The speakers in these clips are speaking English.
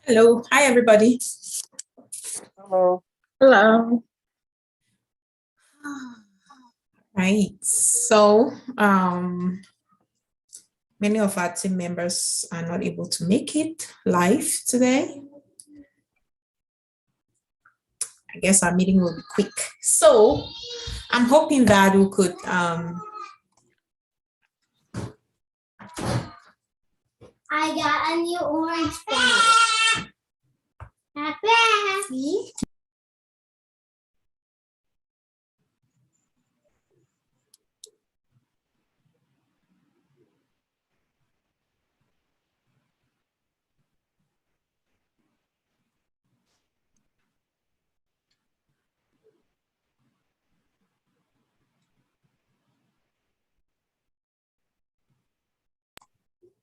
Hello. Hi, everybody. Hello. Hello. Right. So, many of our team members are not able to make it live today. I guess our meeting will be quick. So, I'm hoping that we could I got a new orange bag. Happy.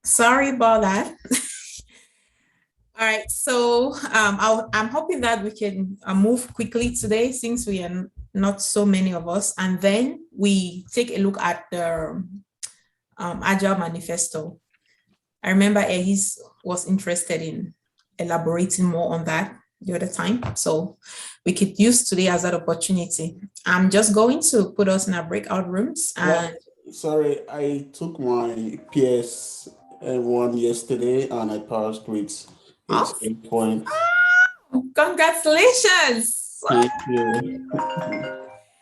sorry about that. All right, so I'm hoping that we can move quickly today since we are not so many of us, and then we take a look at the Agile Manifesto. I remember Ehis was interested in elaborating more on that, the other time. So we could use today as that opportunity. I'm just going to put us in our breakout rooms. And sorry, I took my PS1 yesterday and I passed with oh, 8 points. congratulations. Thank you.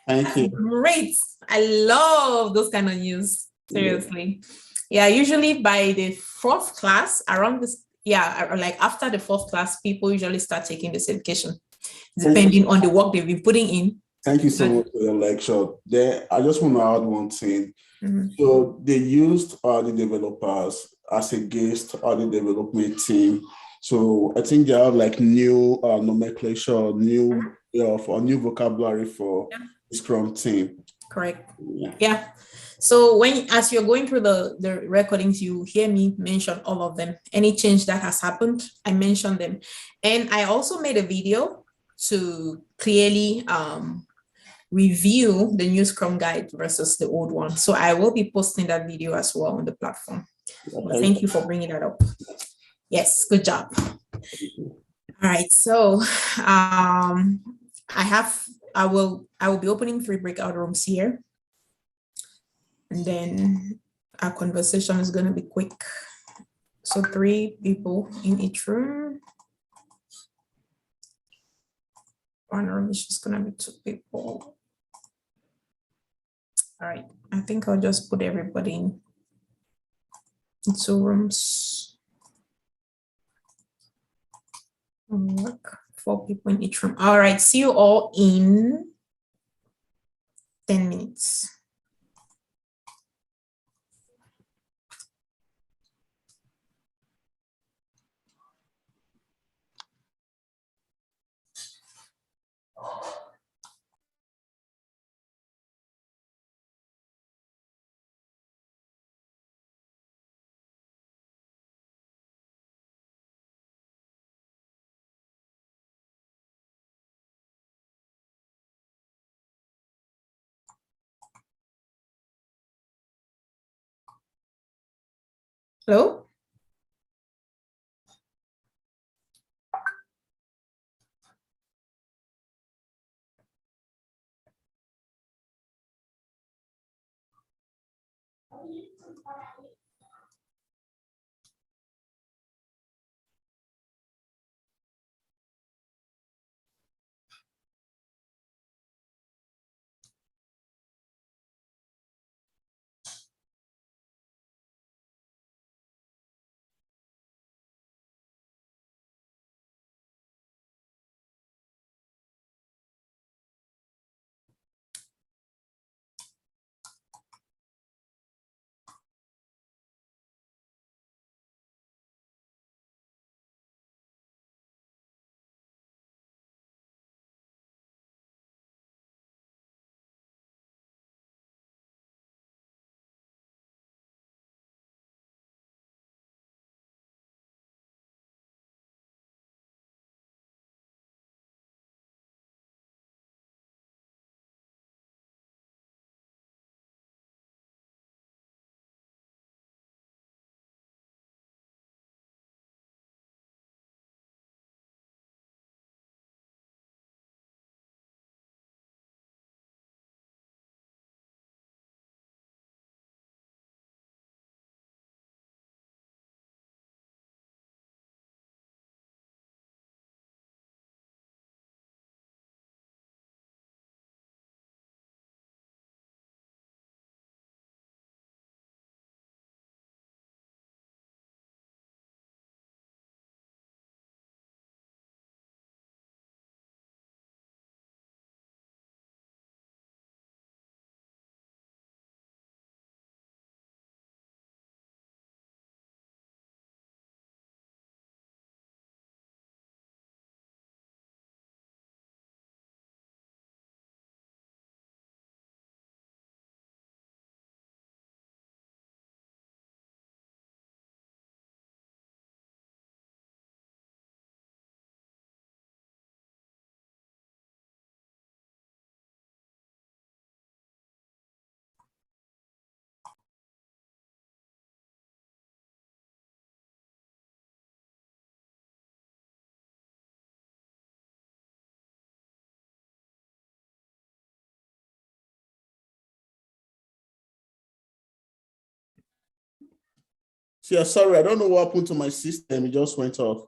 Thank you. Great. I love those kind of news. Seriously. Yeah, usually by the fourth class, around this, like after the fourth class, people usually start taking the certification, depending on the work they've been putting in. Thank you so much for your lecture. There, I just want to add one thing. So they used the developers as against the development team. So I think they have like new nomenclature, new vocabulary for the Scrum team. Correct. Yeah. So as you're going through the recordings, you hear me mention all of them. Any change that has happened, I mentioned them. And I also made a video to clearly review the new Scrum guide versus the old one. So I will be posting that video as well on the platform. But thank you for bringing that up. Yes, good job. All right, so I will be opening 3 breakout rooms here. And then our conversation is going to be quick. So 3 people in each room. One room is just going to be 2 people. All right, I think I'll just put everybody in 2 rooms. Work 4 people in each room. All right, see you all in 10 minutes. Hello? Yeah, sorry, I don't know what happened to my system. It just went off.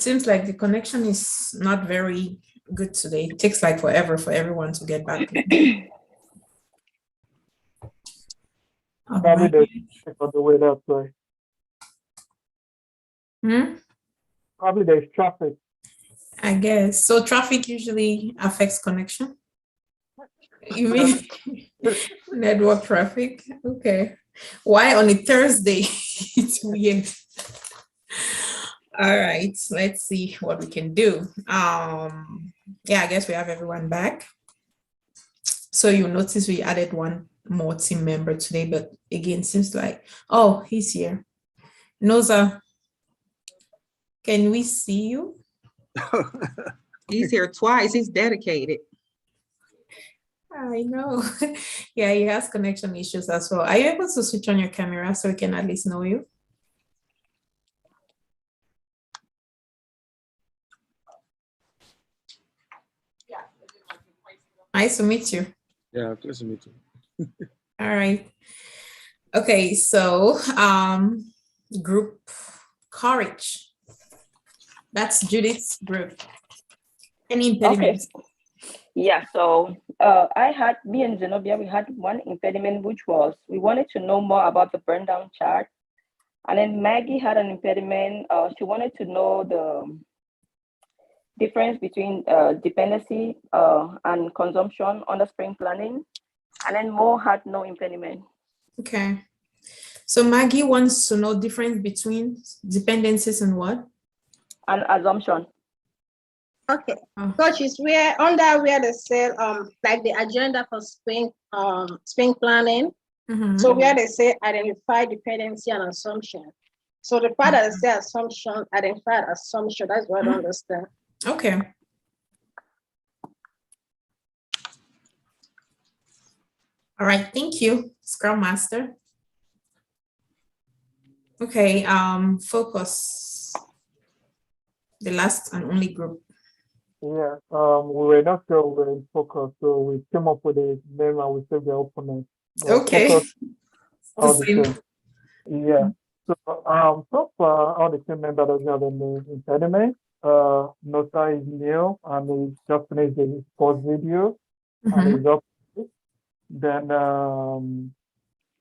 Seems like the connection is not very good today. It takes like forever for everyone to get back. Probably the on the way that way. Probably there's traffic. I guess. So traffic usually affects connection. You mean network traffic? Okay. Why on a Thursday? It's weird. All right, let's see what we can do. Yeah, I guess we have everyone back. So you notice we added one more team member today, but again, seems like, oh, he's here. Noza, can we see you? He's here twice. He's dedicated. I know. Yeah, he has connection issues as well. Are you able to switch on your camera so we can at least know you? Nice to meet you. Yeah, nice to meet you. All right. Okay, so group courage. That's Judith's group. Any impediments? Okay. Yeah, so me and Zenobia, we had one impediment, which was we wanted to know more about the burn down chart. And then Maggie had an impediment. She wanted to know the difference between dependency and consumption under sprint planning. And then Mo had no impediment. Okay. So Maggie wants to know difference between dependencies and what? And assumption. Okay. Coach, is where they say like the agenda for sprint planning. So where they say identify dependency and assumption. So the part that say assumption, identify assumption, that's what I don't understand. Okay. All right, thank you, Scrum Master. Okay, focus. The last and only group. Yeah, we were not sure we were in focus, so we came up with a name and we said the opponent. Okay. All the same. Yeah. So far, all the team members doesn't have any impediment. Nota is new and he just finished the first video and he's up. Then A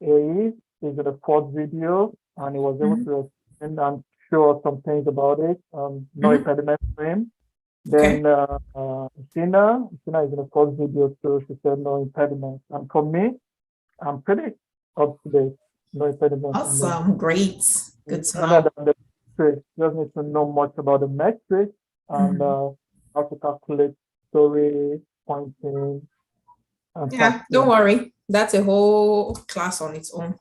is in the fourth video and he was able to explain and show us some things about it. No impediment for him. Then Sina is in the first video too. She said no impediment. And for me, I'm pretty up to date. No impediment. Awesome, great. Good to know. Other than the metrics, just need to know much about the metrics and how to calculate story, pointing. And yeah, don't worry. That's a whole class on its own.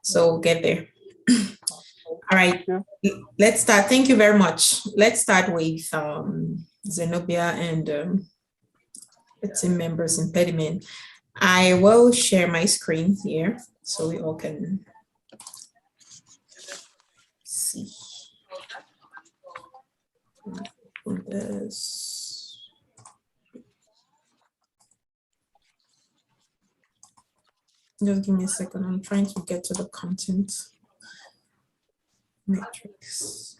So we'll get there. All right, let's start. Thank you very much. Let's start with Zenobia and the team members impediment. I will share my screen here so we all can see this. Just give me a second. I'm trying to get to the content matrix.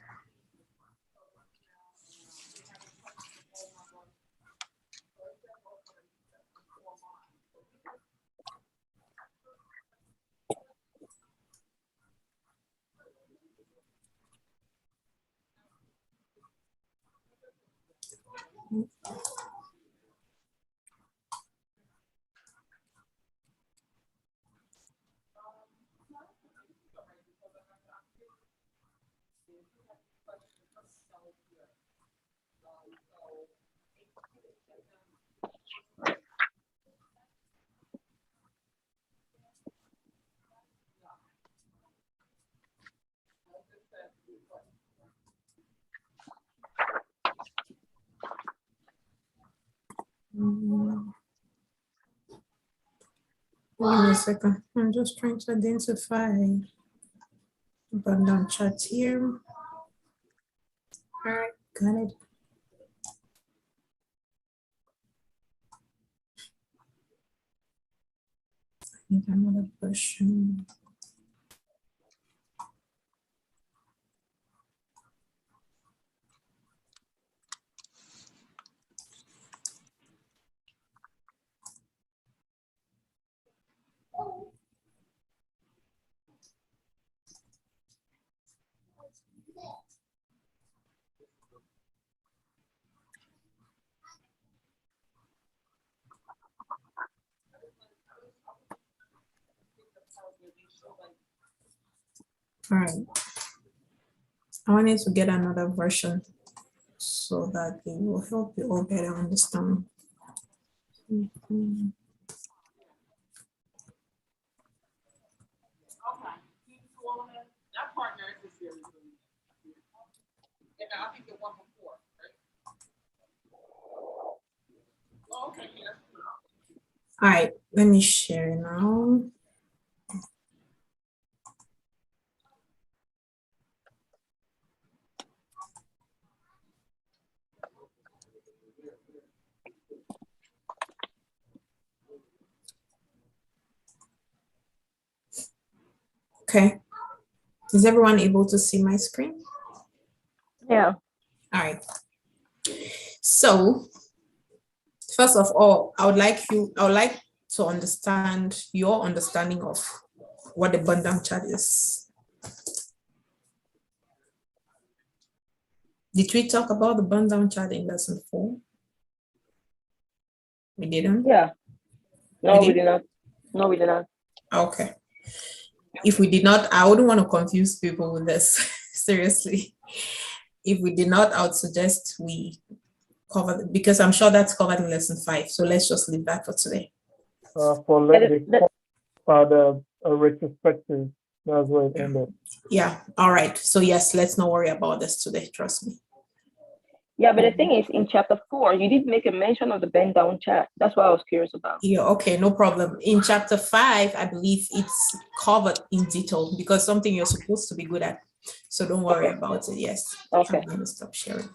Give me a second. I'm just trying to identify rundown charts here. All right, got it. I need another version. All right. I wanted to get another version so that it will help you all better understand. All right, let me share now. Okay. Is everyone able to see my screen? Yeah. All right. So, first of all, I would like to understand your understanding of what the burn down chart is. Did we talk about the burn down chart in lesson 4? We didn't? Yeah. No, we did not. No, we did not. Okay. If we did not, I wouldn't want to confuse people with this. Seriously. If we did not, I would suggest we cover it, because I'm sure that's covered in lesson 5. So let's just leave that for today. For the retrospective, that's where it ended. Yeah. All right. So yes, let's not worry about this today. Trust me. Yeah, but the thing is, in chapter 4, you did make a mention of the bend down chart. That's what I was curious about. Yeah, okay, no problem. In chapter 5, I believe it's covered in detail because something you're supposed to be good at. So don't worry about it. Yes. Okay. I'm gonna stop sharing.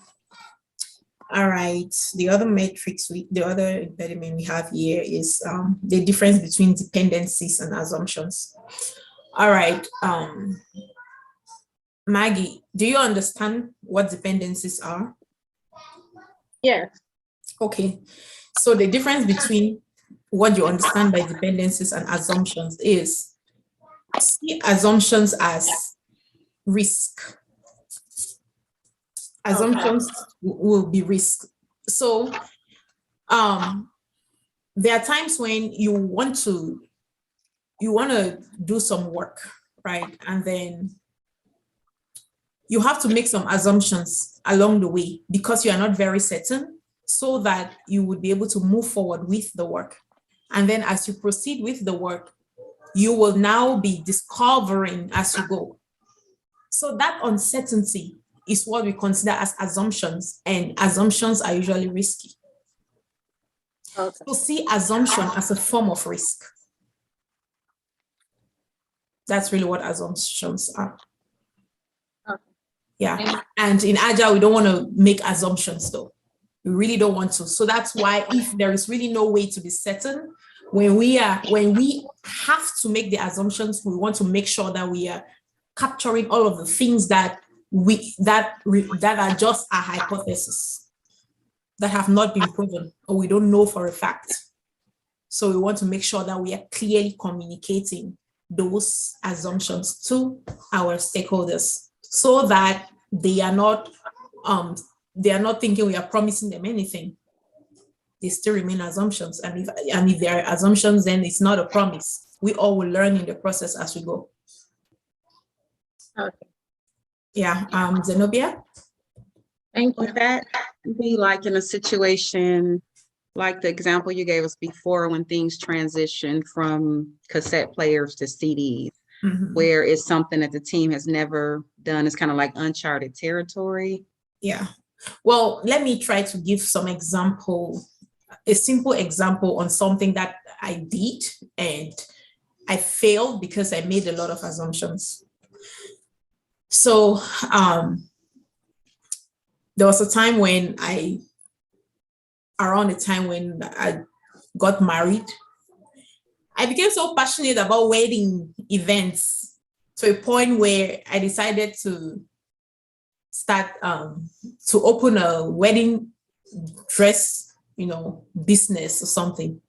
All right. The other matrix, the other impediment we have here is the difference between dependencies and assumptions. All right. Maggie, do you understand what dependencies are? Yes. Okay, so the difference between what you understand by dependencies and assumptions is see assumptions as risk. Assumptions will be risk. So there are times when you want to do some work, right? And then you have to make some assumptions along the way because you are not very certain, so that you would be able to move forward with the work. And then as you proceed with the work, you will now be discovering as you go. So that uncertainty is what we consider as assumptions, and assumptions are usually risky. Okay. So see assumption as a form of risk. That's really what assumptions are. Okay. Yeah, and in Agile, we don't want to make assumptions though. We really don't want to. So that's why if there is really no way to be certain, when we have to make the assumptions, we want to make sure that we are capturing all of the things that are just a hypothesis that have not been proven or we don't know for a fact. So we want to make sure that we are clearly communicating those assumptions to our stakeholders so that they are not thinking we are promising them anything. They still remain assumptions. And if there are assumptions, then it's not a promise. We all will learn in the process as we go. Okay. Yeah, Zenobia? Thank you. Would that be like in a situation like the example you gave us before when things transition from cassette players to CDs, where it's something that the team has never done? It's kind of like uncharted territory. Yeah. Well, let me try to give a simple example on something that I did and I failed because I made a lot of assumptions. So there was a time when around the time when I got married, I became so passionate about wedding events to a point where I decided to start to open a wedding dress, business or something.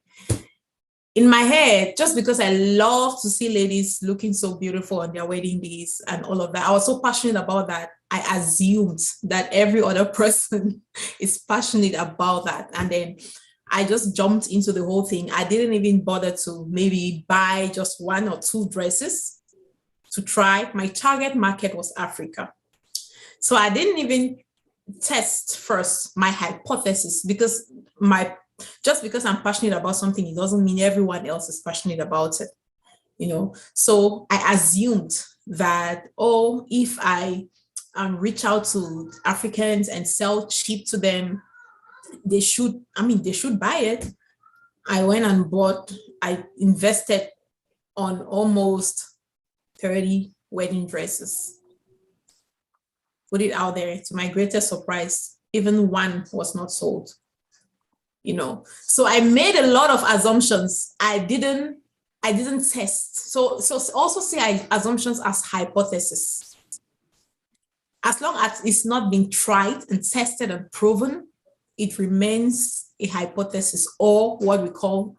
In my head, just because I love to see ladies looking so beautiful on their wedding days and all of that, I was so passionate about that. I assumed that every other person is passionate about that. And then I just jumped into the whole thing. I didn't even bother to maybe buy just 1 or 2 dresses to try. My target market was Africa. So I didn't even test first my hypothesis, because just because I'm passionate about something, it doesn't mean everyone else is passionate about it, you know. So I assumed that, oh, if I reach out to Africans and sell cheap to them, they should buy it. I went and I invested on almost 30 wedding dresses. Put it out there. To my greatest surprise, even 1 was not sold, you know. So I made a lot of assumptions. I didn't test. So also say assumptions as hypothesis. As long as it's not been tried and tested and proven, it remains a hypothesis, or what we call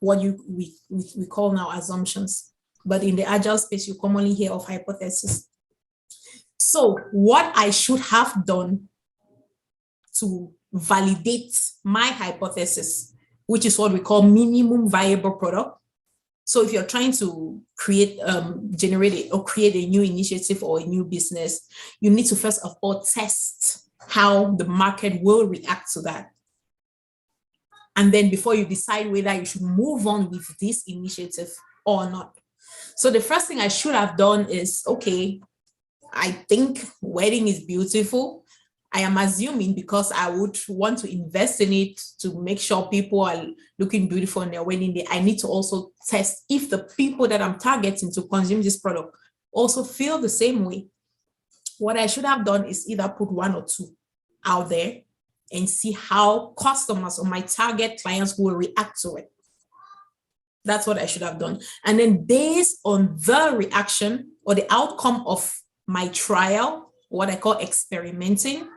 now assumptions. But in the Agile space, you commonly hear of hypothesis. So what I should have done to validate my hypothesis, which is what we call minimum viable product. So if you're trying to create a new initiative or a new business, you need to first of all test how the market will react to that. And then before you decide whether you should move on with this initiative or not. So the first thing I should have done is, okay, I think wedding is beautiful. I am assuming, because I would want to invest in it to make sure people are looking beautiful on their wedding day, I need to also test if the people that I'm targeting to consume this product also feel the same way. What I should have done is either put 1 or 2 out there and see how customers or my target clients will react to it. That's what I should have done. And then based on the reaction or the outcome of my trial, what I call experimenting,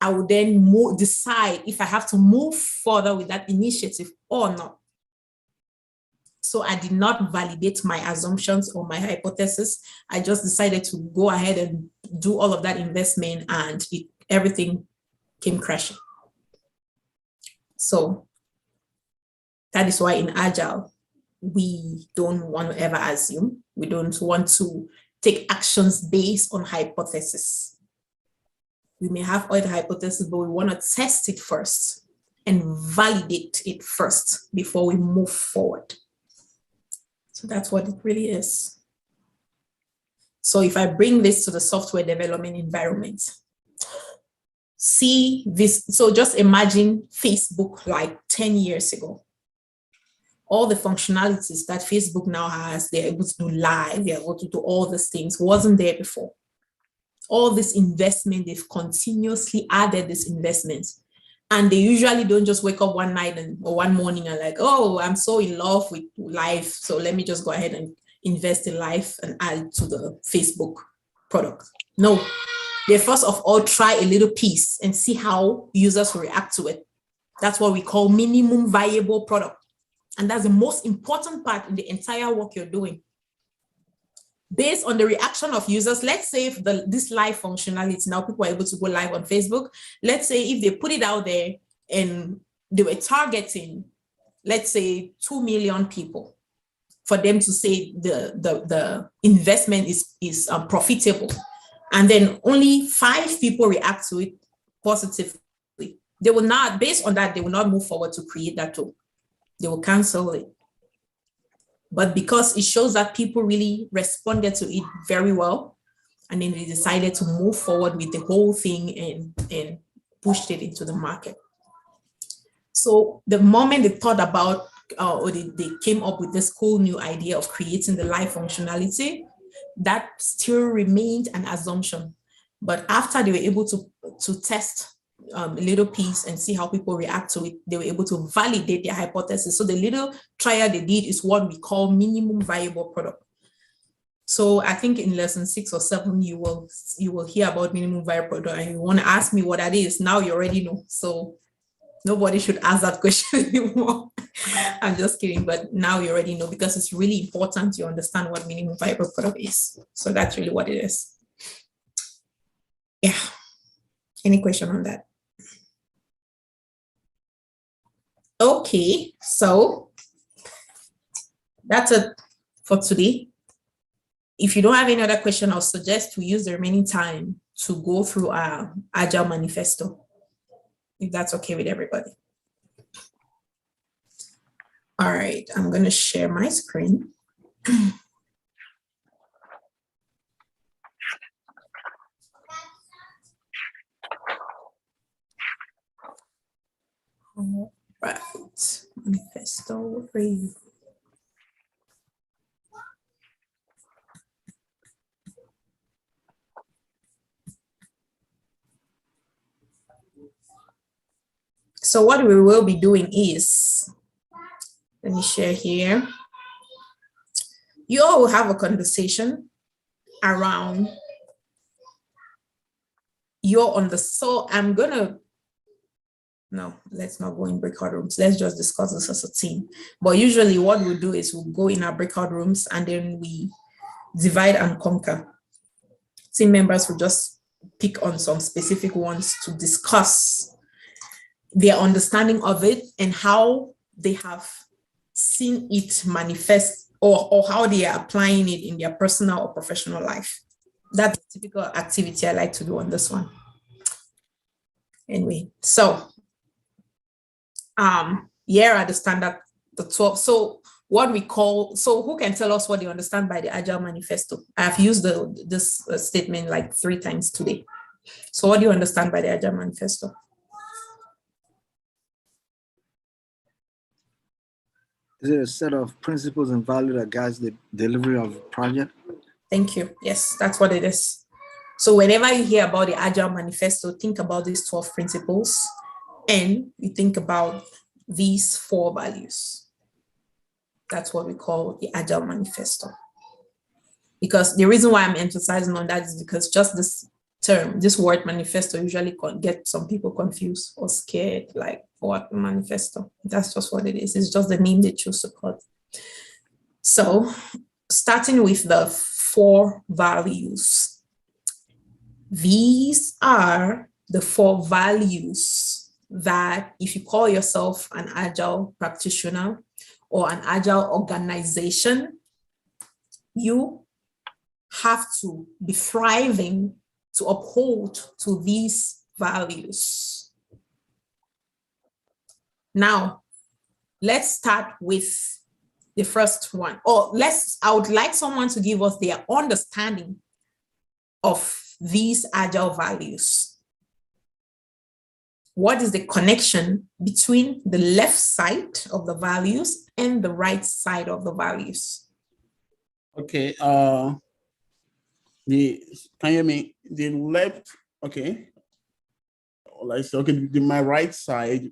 I would then decide if I have to move further with that initiative or not. So I did not validate my assumptions or my hypothesis. I just decided to go ahead and do all of that investment, and everything came crashing. So that is why in Agile, we don't want to ever assume. We don't want to take actions based on hypothesis. We may have other hypotheses, but we want to test it first and validate it first before we move forward. So that's what it really is. So if I bring this to the software development environment, see this. So just imagine Facebook like 10 years ago. All the functionalities that Facebook now has, they're able to do live, they're able to do all these things, wasn't there before. All this investment, they've continuously added this investment. And they usually don't just wake up one night or one morning and like, oh, I'm so in love with live, so let me just go ahead and invest in live and add to the Facebook product. No, they first of all try a little piece and see how users react to it. That's what we call minimum viable product. And that's the most important part in the entire work you're doing. Based on the reaction of users, let's say if this live functionality, now people are able to go live on Facebook. Let's say if they put it out there and they were targeting, let's say 2 million people, for them to say the investment is profitable, and then only 5 people react to it positively, they will not, based on that, they will not move forward to create that tool. They will cancel it. But because it shows that people really responded to it very well, and then they decided to move forward with the whole thing and pushed it into the market. So the moment they thought about, or they came up with this cool new idea of creating the live functionality, that still remained an assumption. But after they were able to test a little piece and see how people react to it, they were able to validate their hypothesis. So the little trial they did is what we call minimum viable product. So I think in lesson 6 or 7, you will hear about minimum viable product, and you want to ask me what that is. Now you already know. So nobody should ask that question anymore. I'm just kidding, but now you already know, because it's really important you understand what minimum viable product is. So that's really what it is. Yeah. Any question on that? Okay. Okay, so that's it for today. If you don't have any other question, I'll suggest we use the remaining time to go through our Agile Manifesto, if that's okay with everybody. All right, I'm going to share my screen. All right, manifesto for you. So what we will be doing is, let me share here. You all will have a conversation around so I'm gonna, no, let's not go in breakout rooms. Let's just discuss this as a team. But usually what we'll do is we'll go in our breakout rooms and then we divide and conquer. Team members will just pick on some specific ones to discuss their understanding of it and how they have seen it manifest or how they are applying it in their personal or professional life. That's a typical activity I like to do on this one. Anyway, so here are the standard, the 12. So what we call, so who can tell us what they understand by the Agile Manifesto? I've used this statement like 3 times today. So what do you understand by the Agile Manifesto? Is it a set of principles and values that guides the delivery of a project? Thank you. Yes, that's what it is. So whenever you hear about the Agile Manifesto, think about these 12 principles and you think about these 4 values. That's what we call the Agile Manifesto. Because the reason why I'm emphasizing on that is because just this term, this word manifesto usually get some people confused or scared, like what manifesto? That's just what it is. It's just the name they choose to call it. So starting with the 4 values. These are the 4 values that if you call yourself an Agile practitioner or an Agile organization, you have to be thriving to uphold to these values. Now, let's start with the first one. I would like someone to give us their understanding of these Agile values. What is the connection between the left side of the values and the right side of the values? Okay, can you hear me? The left, okay. Like, okay, my right side,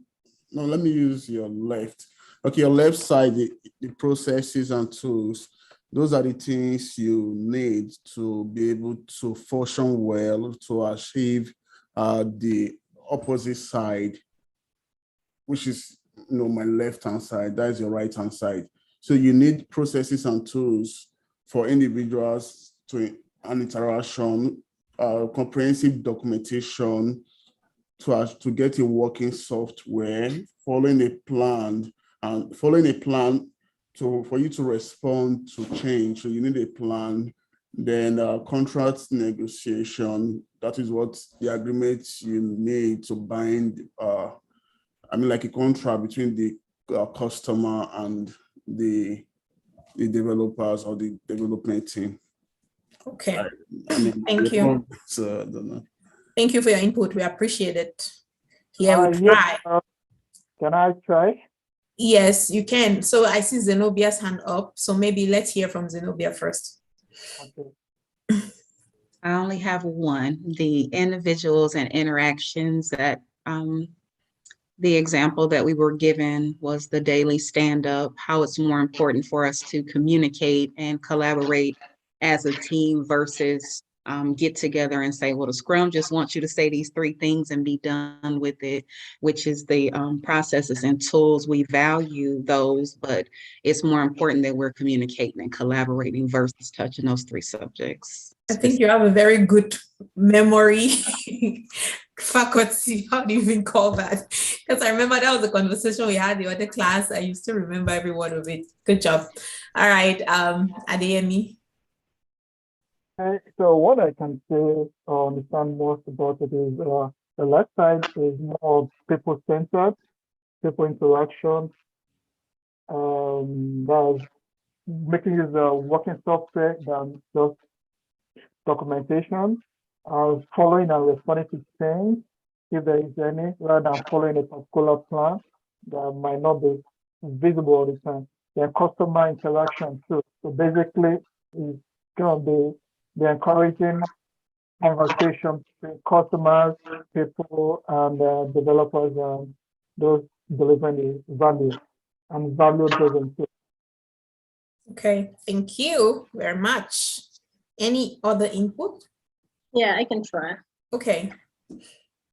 no, let me use your left. Okay, your left side, the processes and tools, those are the things you need to be able to function well, to achieve the opposite side, which is, my left-hand side, that is your right-hand side. So you need processes and tools for individuals to an interaction, comprehensive documentation to get a working software, following a plan for you to respond to change. So you need a plan. Then contract negotiation, that is what the agreements you need to bind, like a contract between the customer and the developers or the development team. Okay, thank you. Thank you for your input. We appreciate it. Here we try. Can I try? Yes, you can. So I see Zenobia's hand up. So maybe let's hear from Zenobia first. Okay. I only have one, the individuals and interactions that the example that we were given was the daily stand-up, how it's more important for us to communicate and collaborate as a team versus get together and say, well, the Scrum just wants you to say these 3 things and be done with it, which is the processes and tools. We value those, but it's more important that we're communicating and collaborating versus touching those 3 subjects. I think you have a very good memory faculty. How do you even call that? Because I remember that was the conversation we had in the other class. I used to remember every word of it. Good job. All right, Adeyemi. Okay, so what I can say or understand most about it is the left side is more people-centered, people interaction. That's making use of working software than just documentation, following and responding to change, if there is any, rather than following a particular plan that might not be visible all the time. Then customer interaction too. So basically, it's going to be the encouraging conversation between customers, people, and developers, and those delivering the value and value driven too. Okay, thank you very much. Any other input? Yeah, I can try. Okay.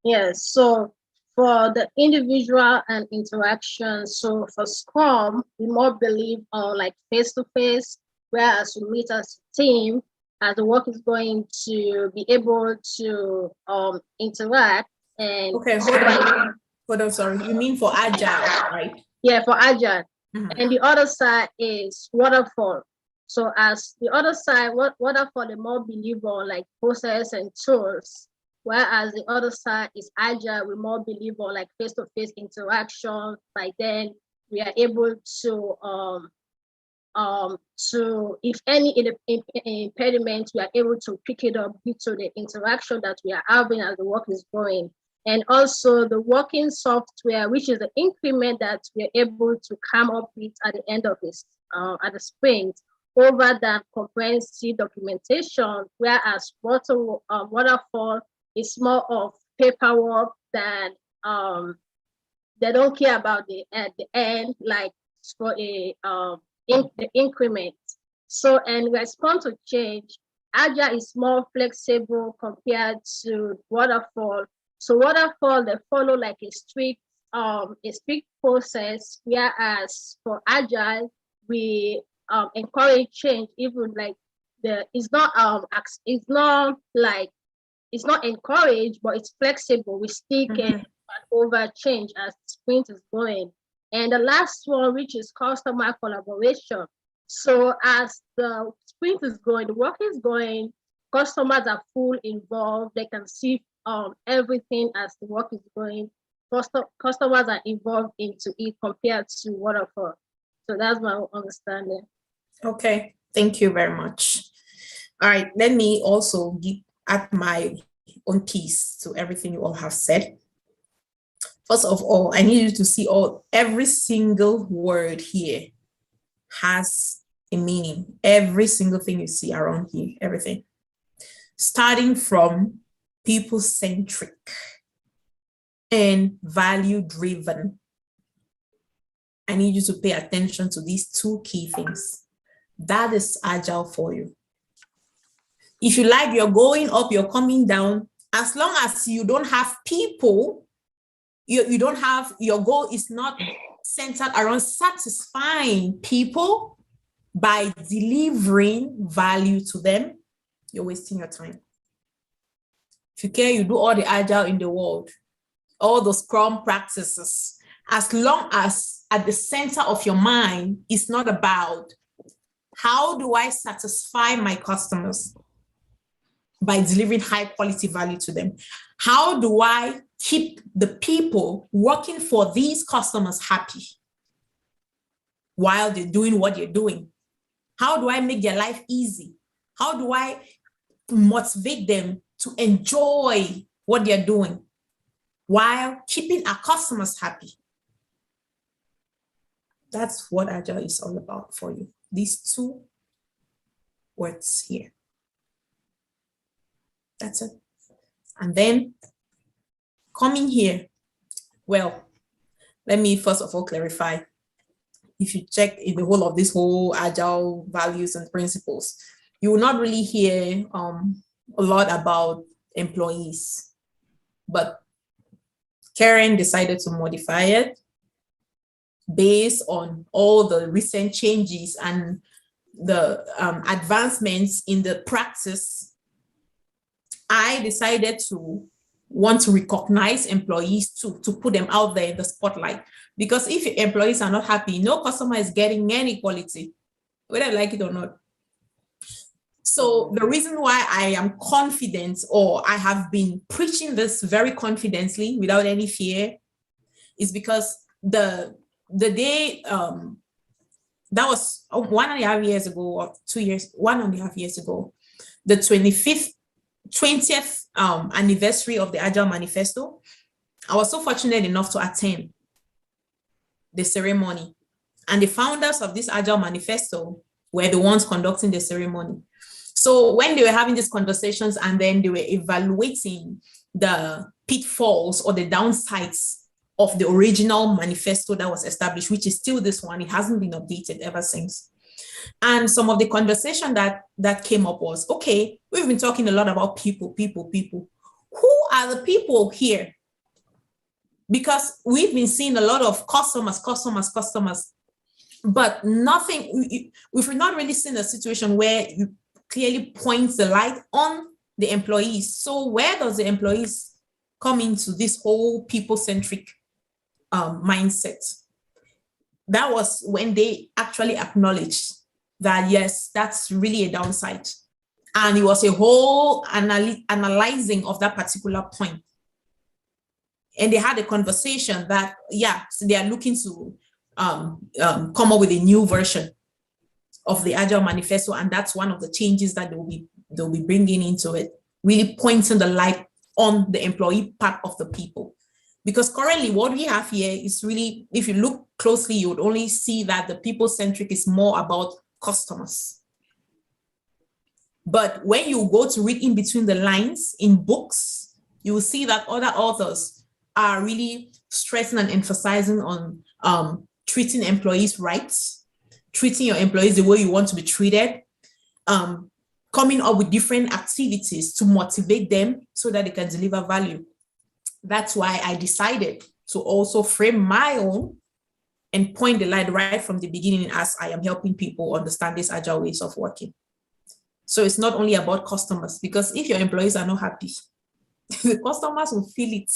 Yes, so for the individual and interaction, so for Scrum, we more believe on like face-to-face, whereas we meet as a team, as the work is going to be able to interact and okay, hold on, sorry. You mean for Agile, right? Yeah, for Agile. And the other side is waterfall. So as the other side, waterfall, they more believe on like process and tools, whereas the other side is Agile, we more believe on like face-to-face interaction. Like then we are able to if any impediment, we are able to pick it up due to the interaction that we are having as the work is going. And also the working software, which is the increment that we are able to come up with at the end of this, at the sprint, over that comprehensive documentation, whereas waterfall is more of paperwork than they don't care about at the end, like for the increment. So, and response to change, Agile is more flexible compared to waterfall. So waterfall, they follow like a strict process, whereas for Agile, we encourage change, even like it's not encouraged, but it's flexible. We still can over change as the sprint is going. And the last one, which is customer collaboration. So as the sprint is going, the work is going, customers are full involved. They can see everything as the work is going. Customers are involved into it compared to waterfall. So that's my understanding. Okay, thank you very much. All right, let me also add my own piece to everything you all have said. First of all, I need you to see every single word here has a meaning. Every single thing you see around here, everything. Starting from people-centric and value-driven. I need you to pay attention to these two key things. That is Agile for you. If you like, you're going up, you're coming down. As long as you don't have people, you don't have, your goal is not centered around satisfying people by delivering value to them, you're wasting your time. If you care, you do all the Agile in the world, all the Scrum practices, as long as at the center of your mind is not about how do I satisfy my customers by delivering high quality value to them? How do I keep the people working for these customers happy while they're doing what they're doing? How do I make their life easy? How do I motivate them to enjoy what they're doing while keeping our customers happy? That's what Agile is all about for you. These two words here. That's it. And then coming here, well, let me first of all clarify. If you check in the whole of this whole Agile values and principles, you will not really hear a lot about employees, but Karen decided to modify it based on all the recent changes and the advancements in the practice. I decided to want to recognize employees to put them out there in the spotlight. Because if your employees are not happy, no customer is getting any quality, whether I like it or not. So the reason why I am confident, or I have been preaching this very confidently without any fear, is because the day, that was 1.5 years ago, or 2 years, 1.5 years ago, the 20th anniversary of the Agile Manifesto, I was so fortunate enough to attend the ceremony. And the founders of this Agile Manifesto were the ones conducting the ceremony. So when they were having these conversations and then they were evaluating the pitfalls or the downsides of the original manifesto that was established, which is still this one, it hasn't been updated ever since. And some of the conversation that came up was, okay, we've been talking a lot about people. Who are the people here? Because we've been seeing a lot of customers, but nothing, we've not really seen a situation where you clearly points the light on the employees. So where does the employees come into this whole people-centric mindset? That was when they actually acknowledged that, yes, that's really a downside. And it was a whole analyzing of that particular point. And they had a conversation that, yeah, so they are looking to come up with a new version of the Agile Manifesto, and that's one of the changes that they'll be bringing into it, really pointing the light on the employee part of the people. Because currently what we have here is really, if you look closely, you would only see that the people-centric is more about customers. But when you go to read in between the lines in books, you will see that other authors are really stressing and emphasizing on treating employees' rights, treating your employees the way you want to be treated, coming up with different activities to motivate them so that they can deliver value. That's why I decided to also frame my own and point the light right from the beginning as I am helping people understand these agile ways of working. So it's not only about customers, because if your employees are not happy, the customers will feel it,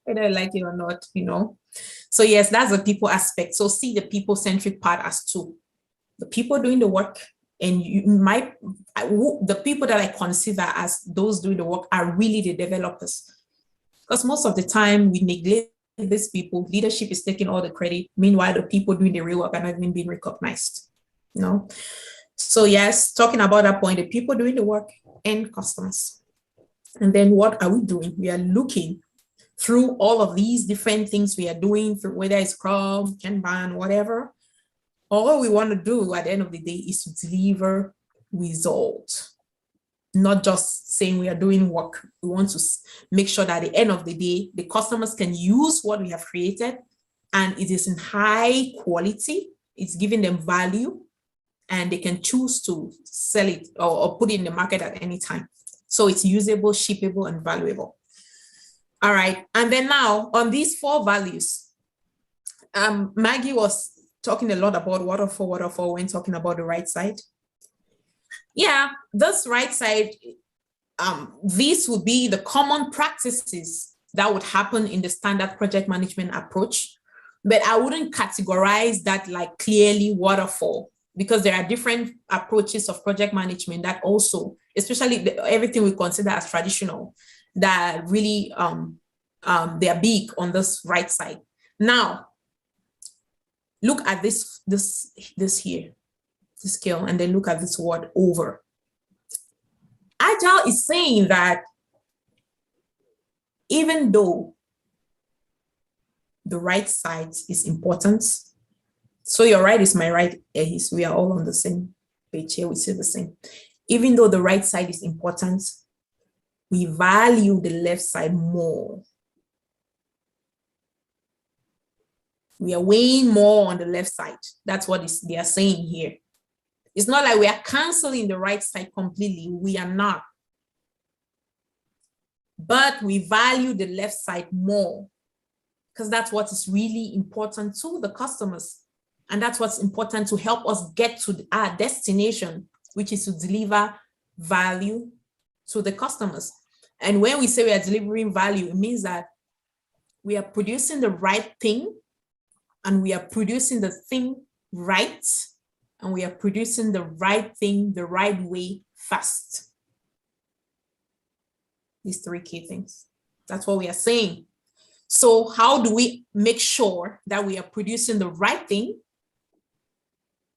whether I like it or not, you know. So yes, that's the people aspect. So see the people-centric part as two. The people doing the work, and the people that I consider as those doing the work are really the developers. Because most of the time we neglect these people, leadership is taking all the credit. Meanwhile, the people doing the real work are not even being recognized, you know. So yes, talking about that point, the people doing the work and customers. And then what are we doing? We are looking through all of these different things we are doing, through whether it's Scrum, Kanban, whatever. All we want to do at the end of the day is to deliver results, not just saying we are doing work. We want to make sure that at the end of the day, the customers can use what we have created and it is in high quality, it's giving them value, and they can choose to sell it or put it in the market at any time. So it's usable, shippable, and valuable. All right, and then now on these 4 values, Maggie was talking a lot about waterfall when talking about the right side. Yeah, this right side, these would be the common practices that would happen in the standard project management approach, but I wouldn't categorize that like clearly waterfall, because there are different approaches of project management that also, especially everything we consider as traditional, that really they are big on this right side. Now, look at this here, this scale, and then look at this word over. Agile is saying that even though the right side is important, so your right is my right, we are all on the same page here, we see the same. Even though the right side is important, we value the left side more. We are weighing more on the left side. That's what they are saying here. It's not like we are canceling the right side completely. We are not. But we value the left side more because that's what is really important to the customers. And that's what's important to help us get to our destination, which is to deliver value to the customers. And when we say we are delivering value, it means that we are producing the right thing, and we are producing the thing right, and we are producing the right thing the right way fast. These three key things. That's what we are saying. So how do we make sure that we are producing the right thing?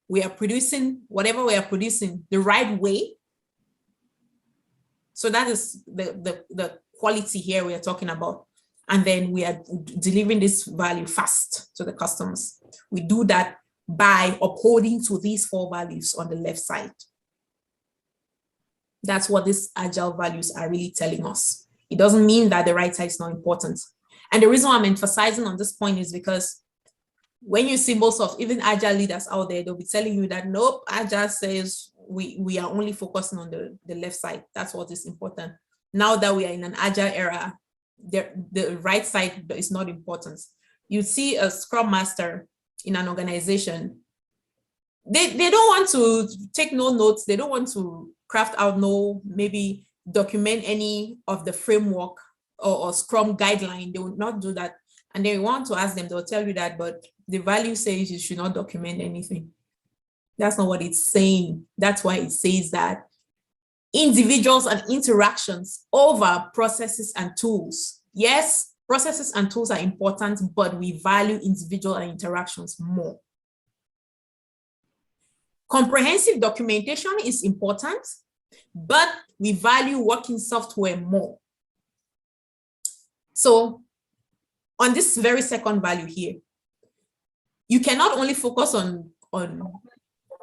We are producing whatever we are producing the right way. So that is the quality here we are talking about. And then we are delivering this value fast to the customers. We do that by upholding to these 4 values on the left side. That's what these agile values are really telling us. It doesn't mean that the right side is not important. And the reason why I'm emphasizing on this point is because when you see most of even agile leaders out there, they'll be telling you that, nope, agile says we are only focusing on the left side. That's what is important. Now that we are in an agile era, the right side is not important. You see a Scrum Master in an organization, they don't want to take no notes. They don't want to craft out maybe document any of the framework or Scrum guideline. They will not do that. And they want to ask them, they'll tell you that, but the value says you should not document anything. That's not what it's saying. That's why it says that individuals and interactions over processes and tools. Yes, processes and tools are important, but we value individual and interactions more. Comprehensive documentation is important, but we value working software more. So on this very second value here, you cannot only focus on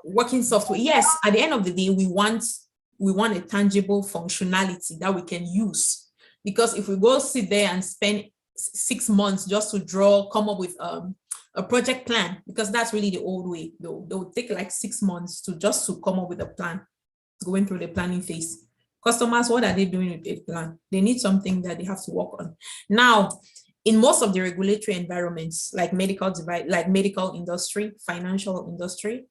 working software. Yes, at the end of the day, we want a tangible functionality that we can use. Because if we go sit there and spend 6 months just to come up with a project plan, because that's really the old way. They'll take like 6 months to come up with a plan, going through the planning phase. Customers, what are they doing with a plan? They need something that they have to work on. Now, in most of the regulatory environments, like medical industry, financial industry,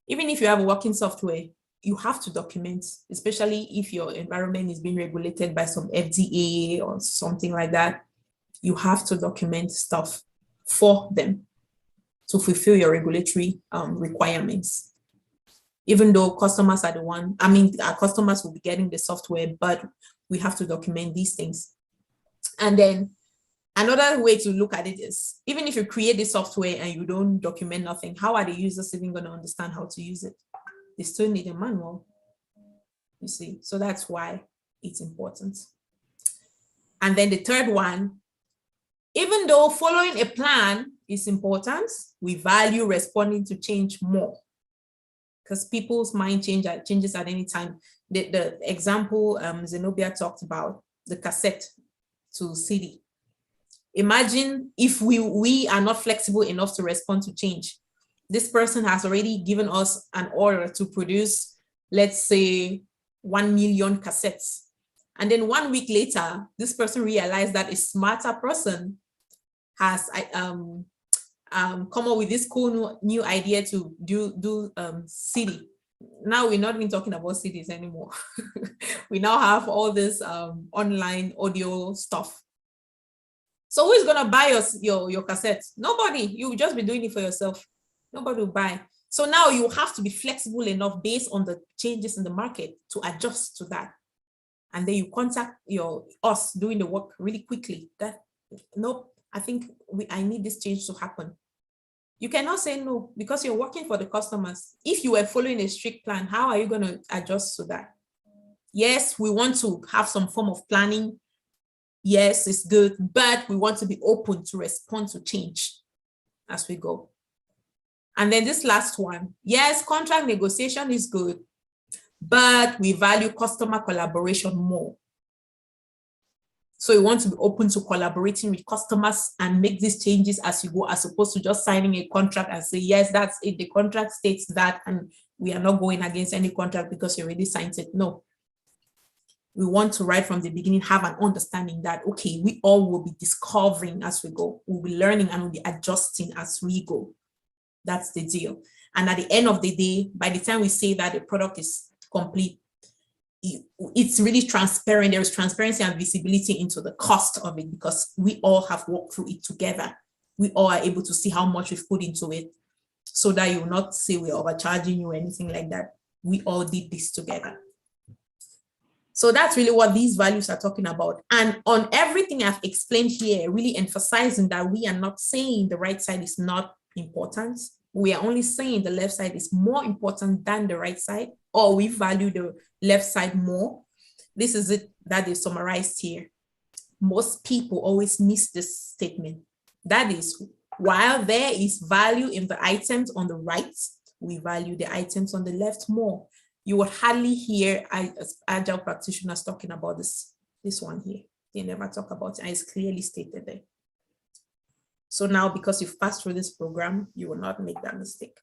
even if you have a working software, you have to document, especially if your environment is being regulated by some FDA or something like that. You have to document stuff for them to fulfill your regulatory requirements. Even though customers are our customers will be getting the software, but we have to document these things. And then another way to look at it is, even if you create the software and you don't document nothing, how are the users even going to understand how to use it? They still need a manual, you see. So that's why it's important. And then the third one, even though following a plan is important, we value responding to change more, because people's mind changes at any time. The example Zenobia talked about, the cassette to CD. Imagine if we are not flexible enough to respond to change. This person has already given us an order to produce, let's say, 1 million cassettes. And then 1 week later, this person realized that a smarter person has come up with this cool new idea to do CD. Now we're not even talking about CDs anymore. We now have all this online audio stuff. So who is going to buy your cassettes? Nobody. You will just be doing it for yourself. Nobody will buy. So now you have to be flexible enough based on the changes in the market to adjust to that. And then you contact us doing the work really quickly. Nope, I think I need this change to happen. You cannot say no, because you're working for the customers. If you were following a strict plan, how are you going to adjust to that? Yes, we want to have some form of planning. Yes, it's good, but we want to be open to respond to change as we go. And then this last one, yes, contract negotiation is good, but we value customer collaboration more. So we want to be open to collaborating with customers and make these changes as you go, as opposed to just signing a contract and say, yes, that's it. The contract states that, and we are not going against any contract because you already signed it. No. We want to, right from the beginning, have an understanding that, okay, we all will be discovering as we go. We'll be learning and we'll be adjusting as we go. That's the deal. And at the end of the day, by the time we say that the product is complete, it's really transparent. There is transparency and visibility into the cost of it because we all have walked through it together. We all are able to see how much we've put into it so that you will not say we're overcharging you or anything like that. We all did this together. So that's really what these values are talking about. And on everything I've explained here, really emphasizing that we are not saying the right side is not important. We are only saying the left side is more important than the right side, or we value the left side more. This is it that is summarized here. Most people always miss this statement. That is, while there is value in the items on the right, we value the items on the left more. You will hardly hear Agile practitioners talking about this one here. They never talk about it, and it's clearly stated there. So now, because you've passed through this program, you will not make that mistake.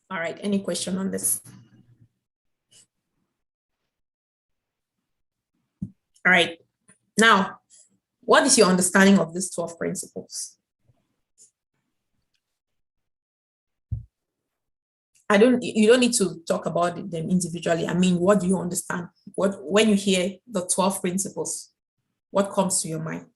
All right, any question on this? All right, now, what is your understanding of these 12 principles? You don't need to talk about them individually. I mean, what do you understand? When you hear the 12 principles, what comes to your mind?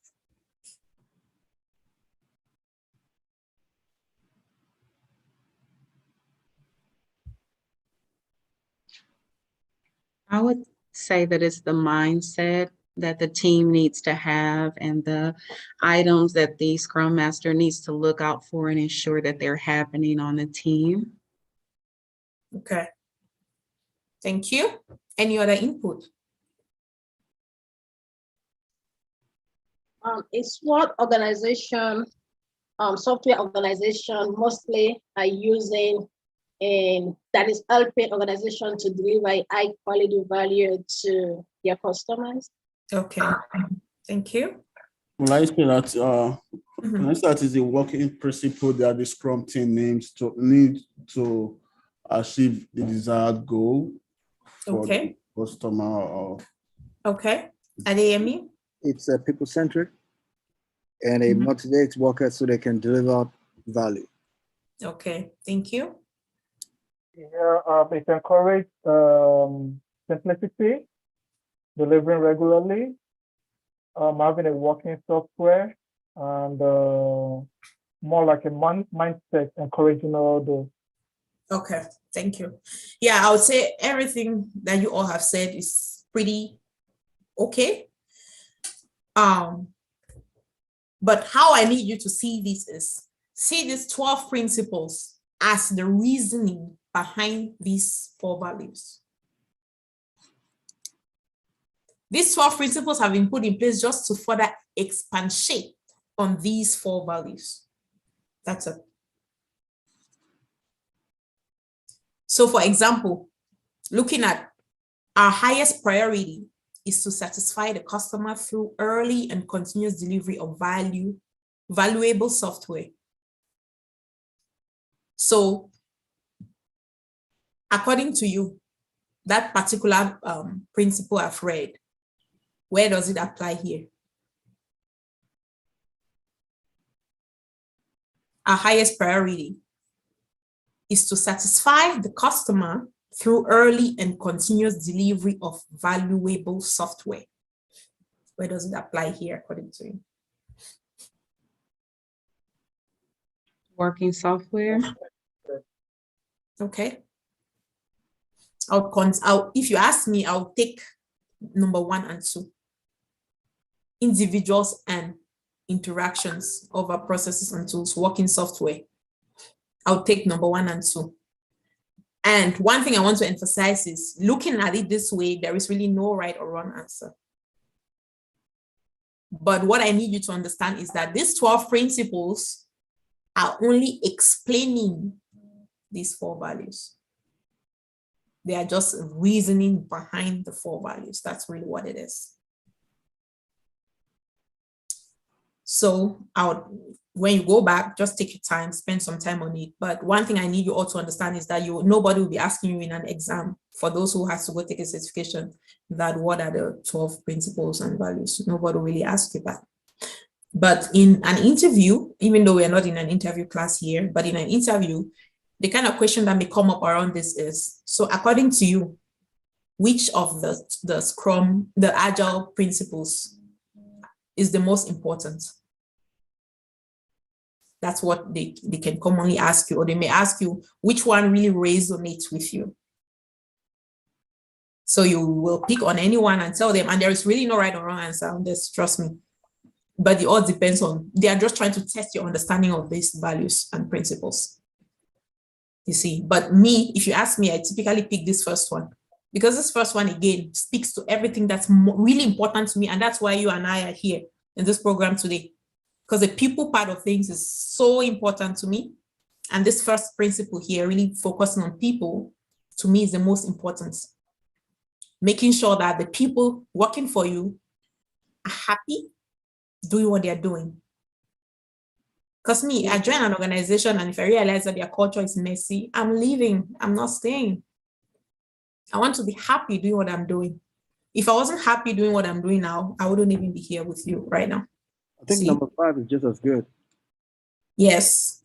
I would say that it's the mindset that the team needs to have and the items that the Scrum Master needs to look out for and ensure that they're happening on the team. Okay. Thank you. Any other input? It's what organization, software organization mostly are using, and that is helping organization to deliver high quality value to their customers. Okay, thank you. Well, I say that is a working principle that the Scrum team need to achieve the desired goal for the customer. Okay, Adeyemi? It's people-centric, and it motivates workers so they can deliver value. Okay, thank you. Yeah, it encourages simplicity, delivering regularly, having a working software, and more like a mindset, encouraging all those. Okay, thank you. Yeah, I would say everything that you all have said is pretty okay. But how I need you to see this is, see these 12 principles as the reasoning behind these 4 values. These 12 principles have been put in place just to further expatiate on these 4 values. That's it. So for example, looking at our highest priority is to satisfy the customer through early and continuous delivery of valuable software. So according to you, that particular principle I've read, where does it apply here? Our highest priority is to satisfy the customer through early and continuous delivery of valuable software. Where does it apply here according to you? Working software. Okay. If you ask me, I'll take number 1 and 2. Individuals and interactions over processes and tools, working software. I'll take number 1 and 2. And one thing I want to emphasize is, looking at it this way, there is really no right or wrong answer. But what I need you to understand is that these 12 principles are only explaining these 4 values. They are just reasoning behind the 4 values. That's really what it is. So when you go back, just take your time, spend some time on it. But one thing I need you all to understand is that nobody will be asking you in an exam, for those who has to go take a certification, that what are the 12 principles and values. Nobody will really ask you that. But in an interview, even though we're not in an interview class here, but in an interview, the kind of question that may come up around this is, so according to you, which of the Scrum, the Agile principles is the most important. That's what they can commonly ask you, or they may ask you which one really resonates with you. So you will pick on anyone and tell them, and there is really no right or wrong answer on this, trust me. But it all depends on, they are just trying to test your understanding of these values and principles. You see, but me, if you ask me, I typically pick this first one, because this first one, again, speaks to everything that's really important to me. And that's why you and I are here in this program today, because the people part of things is so important to me. And this first principle here, really focusing on people, to me is the most important. Making sure that the people working for you are happy doing what they're doing. Because me, I join an organization, and if I realize that their culture is messy, I'm leaving. I'm not staying. I want to be happy doing what I'm doing. If I wasn't happy doing what I'm doing now, I wouldn't even be here with you right now. I think number 5 is just as good. Yes.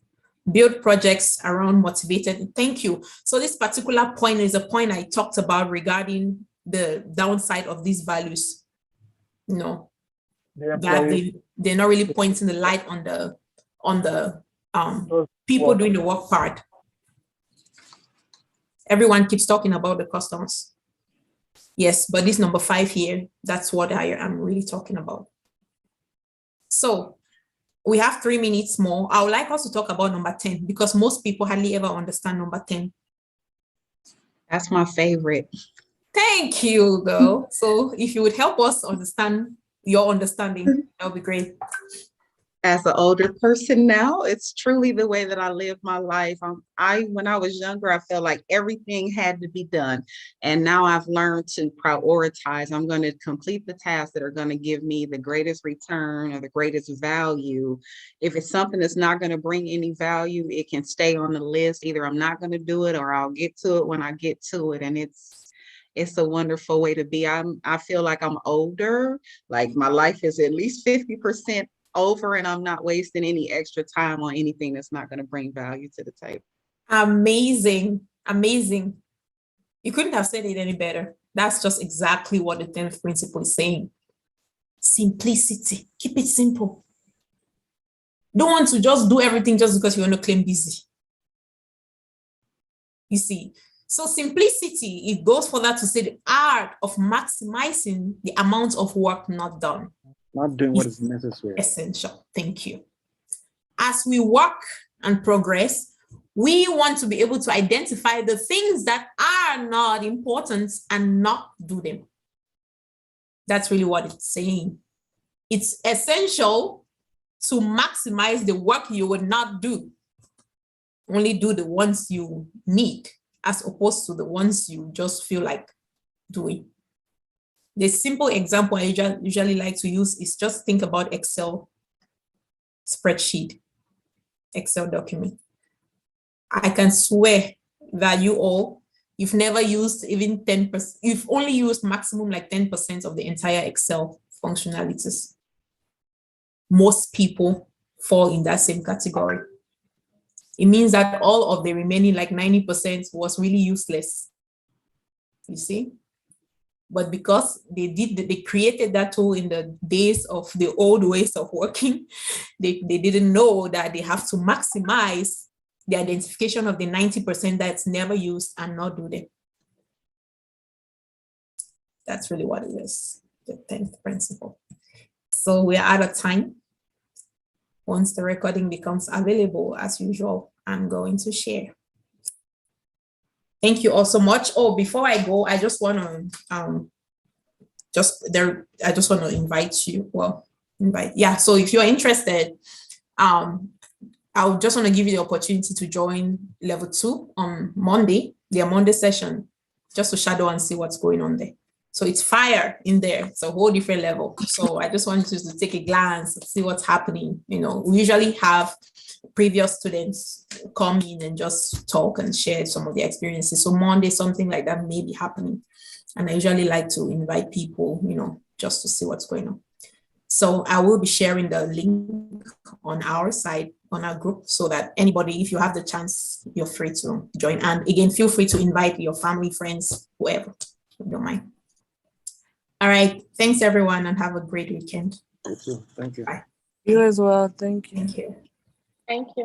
Build projects around motivated. Thank you. So this particular point is a point I talked about regarding the downside of these values. You know, that they're not really pointing the light on the people doing the work part. Everyone keeps talking about the customers. Yes, but this number 5 here, that's what I am really talking about. So we have 3 minutes more. I would like us to talk about number 10, because most people hardly ever understand number 10. That's my favorite. Thank you, girl. So if you would help us understand your understanding, that would be great. As an older person now, it's truly the way that I live my life. When I was younger, I felt like everything had to be done. And now I've learned to prioritize. I'm going to complete the tasks that are going to give me the greatest return or the greatest value. If it's something that's not going to bring any value, it can stay on the list. Either I'm not going to do it, or I'll get to it when I get to it. And it's a wonderful way to be. I feel like I'm older, like my life is at least 50% over, and I'm not wasting any extra time on anything that's not going to bring value to the table. Amazing. Amazing. You couldn't have said it any better. That's just exactly what the 10th principle is saying. Simplicity. Keep it simple. Don't want to just do everything just because you want to claim busy. You see, so simplicity, it goes further to say the art of maximizing the amount of work not done. Not doing what is necessary. Essential. Thank you. As we work and progress, we want to be able to identify the things that are not important and not do them. That's really what it's saying. It's essential to maximize the work you would not do. Only do the ones you need, as opposed to the ones you just feel like doing. The simple example I usually like to use is just think about Excel spreadsheet, Excel document. I can swear that you've never used even 10%, you've only used maximum like 10% of the entire Excel functionalities. Most people fall in that same category. It means that all of the remaining like 90% was really useless. You see? But because they created that tool in the days of the old ways of working, they didn't know that they have to maximize the identification of the 90% that's never used and not do them. That's really what it is, the 10th principle. So we're out of time. Once the recording becomes available, as usual, I'm going to share. Thank you all so much. Oh, before I go, I just want to invite you. Yeah. So if you're interested, I just want to give you the opportunity to join level 2 on Monday, their Monday session, just to shadow and see what's going on there. So it's fire in there. It's a whole different level. So I just want you to take a glance and see what's happening. You know, we usually have previous students come in and just talk and share some of their experiences. So Monday, something like that may be happening. And I usually like to invite people, you know, just to see what's going on. So I will be sharing the link on our side, on our group, so that anybody, if you have the chance, you're free to join. And again, feel free to invite your family, friends, whoever. don't mind. All right. Thanks, everyone, and have a great weekend. Thank you. You as well. Thank you. Thank you. Thank you.